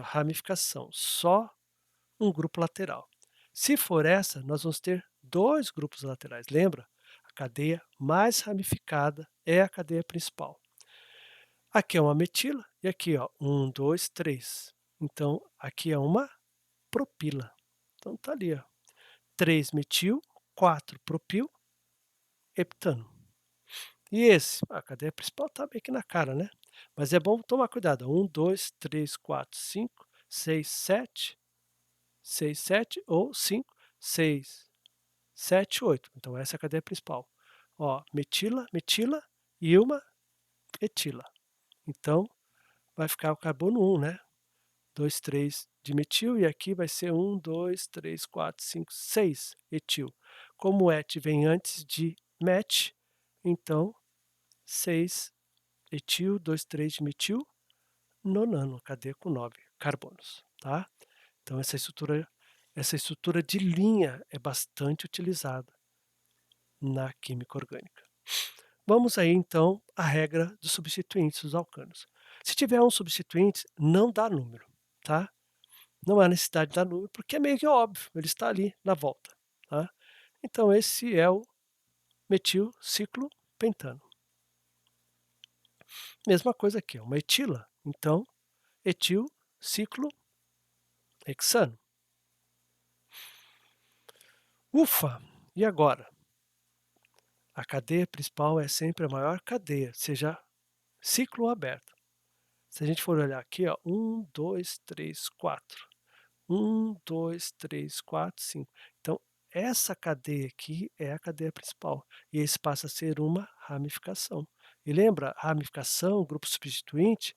ramificação, só um grupo lateral. Se for essa, nós vamos ter dois grupos laterais. Lembra? A cadeia mais ramificada é a cadeia principal. Aqui é uma metila e aqui, ó, 1, 2, 3. Então, aqui é uma propila. Então, tá ali, ó, 3 metil, 4 propil, heptano. E esse? A cadeia principal tá meio que na cara, né? Mas é bom tomar cuidado. 1, 2, 3, 4, 5, 6, 7, 6, 7 ou 5, 6, 7, 8. Então, essa é a cadeia principal. Ó, metila, metila e uma etila. Então, vai ficar o carbono 1, né? 2, 3 de metil e aqui vai ser 1, 2, 3, 4, 5, 6 etil. Como o et vem antes de met, então 6 etil, 2, 3 de metil, nonano, cadeia com 9 carbonos, tá? Então essa estrutura de linha é bastante utilizada na química orgânica. Vamos aí então à regra dos substituintes dos alcanos. Se tiver um substituinte, não dá número, tá? Não há necessidade de dar número, porque é meio que óbvio, ele está ali na volta, tá? Então esse é o metilciclopentano. Mesma coisa aqui, uma etila, então etilciclohexano. Ufa! E agora? A cadeia principal é sempre a maior cadeia, seja ciclo aberto. Se a gente for olhar aqui, ó, 1, 2, 3, 4. 1, 2, 3, 4, 5. Então, essa cadeia aqui é a cadeia principal. E esse passa a ser uma ramificação. E lembra, ramificação, grupo substituinte,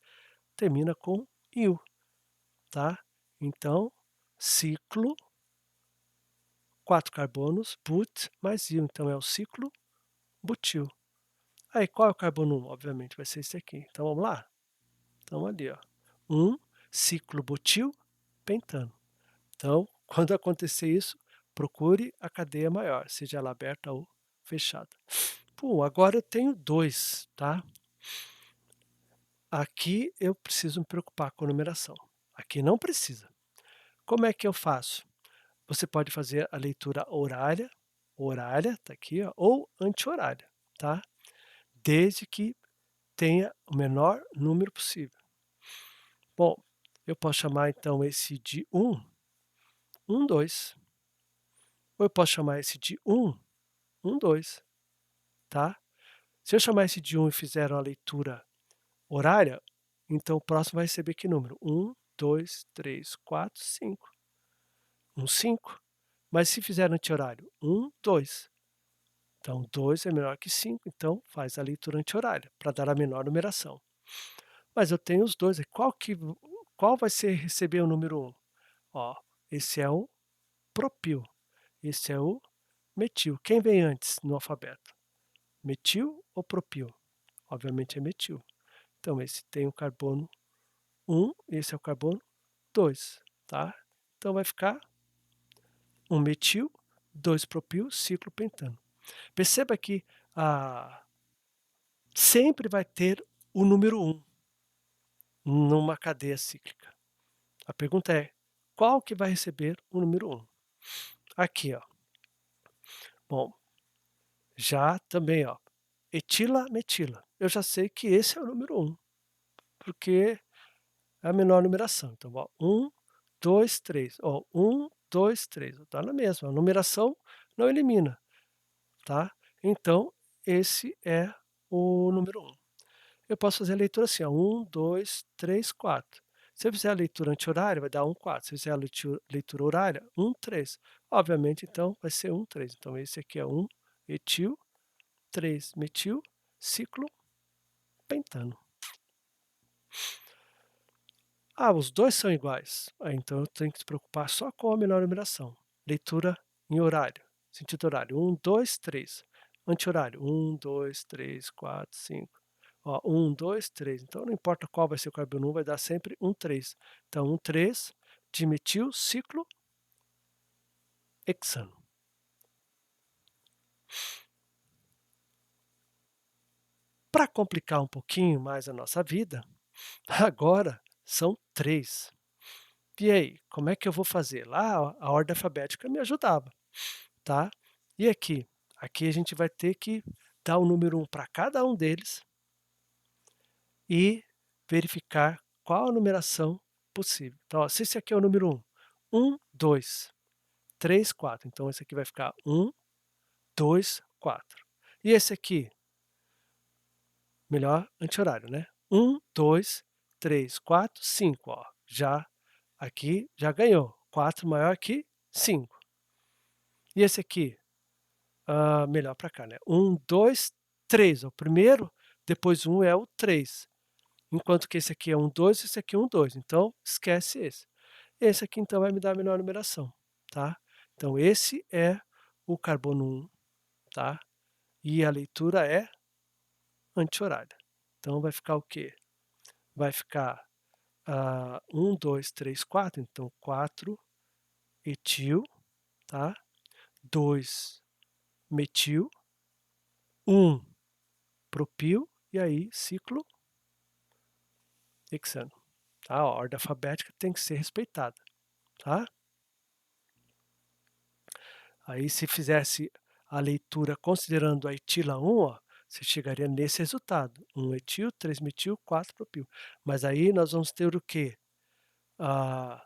termina com "-il", tá? Então, ciclo, 4 carbonos, but mais "-il". Então, é o ciclo butil. Aí, qual é o carbono 1? Obviamente, vai ser esse aqui. Então, vamos lá? Então, ali, ó. 1 ciclobutil pentano. Então, quando acontecer isso, procure a cadeia maior, seja ela aberta ou fechada. Pô, agora eu tenho 2, tá? Aqui eu preciso me preocupar com a numeração. Aqui não precisa. Como é que eu faço? Você pode fazer a leitura horária, tá aqui, ó, ou anti-horária, tá? Desde que tenha o menor número possível. Bom, eu posso chamar então esse de 1, 2. Ou eu posso chamar esse de 1, 2, tá? Se eu chamar esse de 1 e fizer uma leitura horária, então o próximo vai receber que número? 1, 2, 3, 4, 5. 5. Mas se fizer anti-horário, 1, 2. Então 2 é menor que 5, então faz a leitura anti-horária, para dar a menor numeração. Mas eu tenho os dois, qual vai ser receber o número 1? Ó, esse é o propil, esse é o metil. Quem vem antes no alfabeto? Metil ou propil? Obviamente é metil. Então esse tem o carbono 1, esse é o carbono 2, tá? Então vai ficar 1 metil, 2 propil, ciclo pentano. Perceba que Ah, sempre vai ter o número um numa cadeia cíclica. A pergunta é: qual que vai receber o número um? Aqui, ó. Bom, já também, ó, etila, metila. Eu já sei que esse é o número um, porque é a menor numeração. Então, ó, 1, 2, 3. Ó, 1, 2, 3. Tá na mesma. A numeração não elimina, tá? Então, esse é o número um. Eu posso fazer a leitura assim, ó, 1, 2, 3, 4. Se eu fizer a leitura anti-horária, vai dar 1, 4. Se eu fizer a leitura horária, 1, 3. Obviamente, então, vai ser 1, 3. Então, esse aqui é 1 etil, 3 metil, ciclo, pentano. Ah, os dois são iguais. Ah, então eu tenho que se preocupar só com a menor numeração. Leitura em horário, sentido horário. 1, 2, 3. Anti-horário. 1, 2, 3, 4, 5. Ó, 1, 2, 3. Então não importa qual vai ser o carbono 1, vai dar sempre 1, 3. Então 1, 3, dimetil, ciclo, hexano. Para complicar um pouquinho mais a nossa vida, agora são 3. E aí, como é que eu vou fazer? Lá a ordem alfabética me ajudava, tá? E aqui? Aqui a gente vai ter que dar o número 1 para cada um deles e verificar qual a numeração possível. Então, ó, se esse aqui é o número 1, 1, 2, 3, 4. Então, esse aqui vai ficar 1, 2, 4. E esse aqui? Melhor anti-horário, né? 1, 2, 3, 4, 5. Ó, já aqui já ganhou. 4 maior que 5. E esse aqui? Melhor para cá, né? 1, 2, 3. O primeiro, depois 1 é o 3. Enquanto que esse aqui é um 2, esse aqui é um 2. Então, esquece esse. Esse aqui, então, vai me dar a menor numeração, tá? Então, esse é o carbono 1, tá? E a leitura é anti-horária. Então, vai ficar o quê? Vai ficar 1, 2, 3, 4. Então, 4 etil, tá? 2 metil, 1 propil, e aí ciclo hexano. Tá? A ordem alfabética tem que ser respeitada, tá? Aí se fizesse a leitura considerando a etila 1, ó, você chegaria nesse resultado, 1 etil, 3 metil, 4 propil. Mas aí nós vamos ter o quê? Ah,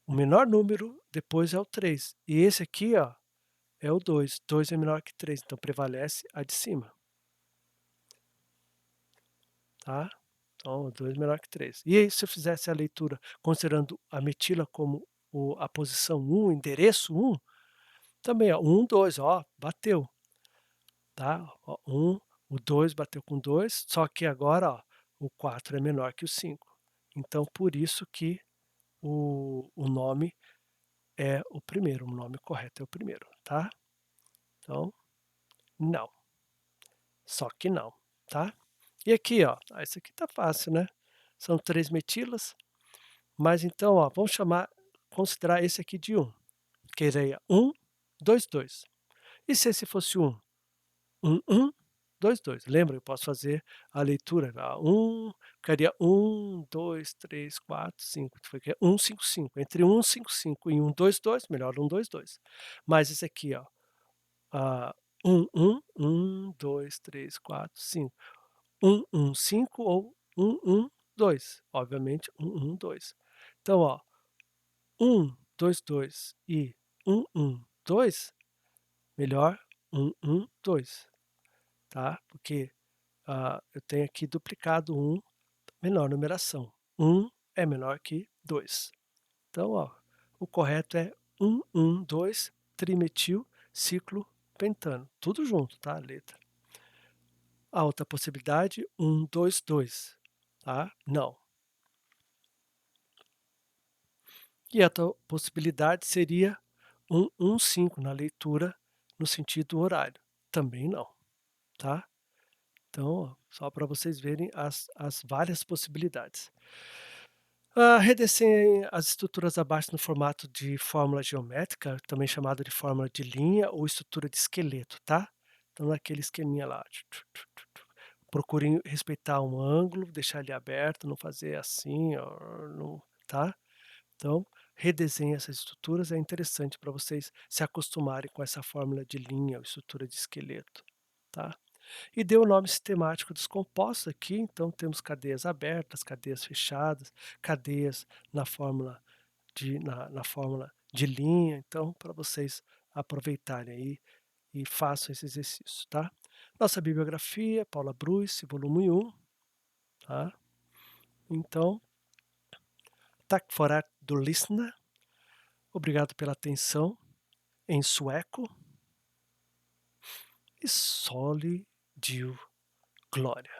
o menor número depois é o 3. E esse aqui, ó, é o 2. 2 é menor que 3, então prevalece a de cima, tá? Então, o 2 é menor que 3. E aí, se eu fizesse a leitura considerando a metila como a posição 1, o endereço 1, também, ó, 1, 2, ó, bateu, tá? Ó, 1, o 2 bateu com 2, só que agora, ó, o 4 é menor que o 5. Então, por isso que o nome é o primeiro, o nome correto é o primeiro, tá? Então, não, só que não, tá? E aqui, ó, esse aqui tá fácil, né? São 3 metilas, mas então, ó, vamos considerar esse aqui de 1, que seria 1, 2, 2. E se esse fosse 1? 1, 1, 2, 2. Lembra? Eu posso fazer a leitura. 1, ficaria 1, 2, 3, 4, 5. Fica 1, 5, 5. Entre 1, 5, 5 e 1, 2, 2, melhor 1, 2, 2. Mas esse aqui, ó, 1, 1, 1, 2, 3, 4, 5. 1, 1, 5 ou 1, 1, 2. Obviamente, 1, 1, 2. Então, ó, 1, 2, 2 e 1, 1, 2, melhor 1, 1, 2, tá? Porque eu tenho aqui duplicado 1, menor numeração. 1 é menor que 2. Então, ó, o correto é 1, 1, 2, trimetil, ciclo, pentano. Tudo junto, tá? A letra. A outra possibilidade, 1, 2, 2. Tá? Não. E a outra possibilidade seria 1, 1, 5 na leitura no sentido horário. Também não, tá? Então, ó, só para vocês verem as várias possibilidades. Redesenhe as estruturas abaixo no formato de fórmula geométrica, também chamado de fórmula de linha ou estrutura de esqueleto, tá? Então naquele esqueminha lá, procure respeitar um ângulo, deixar ele aberto, não fazer assim, ó, não, tá? Então, redesenhe essas estruturas, é interessante para vocês se acostumarem com essa fórmula de linha ou estrutura de esqueleto, tá? E dê o nome sistemático dos compostos aqui, então temos cadeias abertas, cadeias fechadas, cadeias na fórmula na fórmula de linha, então para vocês aproveitarem aí e façam esse exercício, tá? Nossa bibliografia, Paula Bruce, volume 1, tá? Então, tack för att du lyssnar. Obrigado pela atenção em sueco e soli Dio glória.